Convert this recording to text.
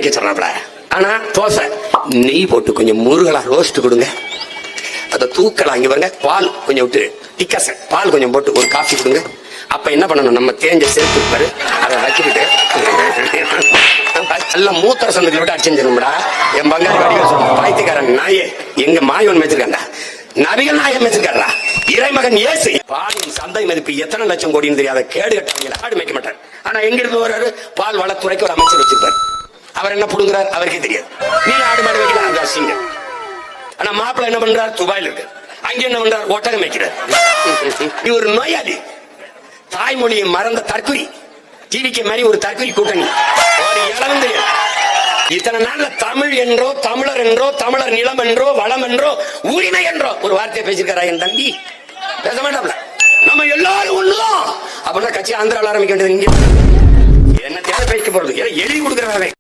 வைக்க சொல்றாப்ல. ஆனா தோசை நெய் போட்டு கொஞ்சம் முருகலா ரோஸ்ட் கொடுங்க, அதை தூக்கலாம். இங்க பாருங்க, பால் கொஞ்சம் விட்டு டிக்கசன் பால் கொஞ்சம் போட்டு ஒரு காஃபி கொடுங்க. அப்ப என்ன பண்ணணும், நம்ம தேஞ்ச சேர்த்து இருப்பாரு அதை வச்சுக்கிட்டு எல்லாம் மூத்தர சந்தத்தில் விட்டு அடிச்சுருந்தா. என் பங்காளி வடிகள் சொல்ற பாய்த்திக்காரன் நாயே, எங்க மாயவன் வச்சிருக்காங்க, நபிகள் நாயகம் வச்சிருக்காரா, இறைமகன் இயேசு. பாலின் சந்தை மதிப்பு எத்தனை லட்சம் கோடின்னு தெரியாத கேடு கட்டவங்க ஆடு மேய்க்க மாட்டார். ஆனா எங்க இருந்து வர்றாரு, பால் வளத்துறைக்கு ஒரு அமைச்சர் வச்சிருப்பாரு. அவர் என்ன புடுங்குறாரு அவருக்கே தெரியாது. நீ ஆடு மாடு வைக்கலாம், அந்த அசிங்க. ஆனா மாப்பிள்ள என்ன பண்றாரு, துபாயில இருக்கு. அங்க என்ன பண்றாரு, ஒட்டகம் வைக்கிறார். நீ ஒரு நோயாளி, தாய்மொழியை மறந்த தற்குறி, டிவிக்கு மாதிரி ஒரு தற்குறி கூட்டணி, ஒரு இளவும் தெரியாது. இத்தனை நாள்ல தமிழ் என்றோ, தமிழர் என்றோ, தமிழர் நிலம் என்றோ, வளம் என்றோ, உரிமை என்றோ ஒரு வார்த்தையை பேசிருக்காரா என் தம்பி? பேச மாட்டாப்ல. நம்ம எல்லாரும் ஒண்ணுதான் அப்படின்னா கட்சி ஆந்திராவில் ஆரம்பிக்க வேண்டியது. இங்க என்ன தேவை பேசிக்க போறது, எலி கொடுக்குற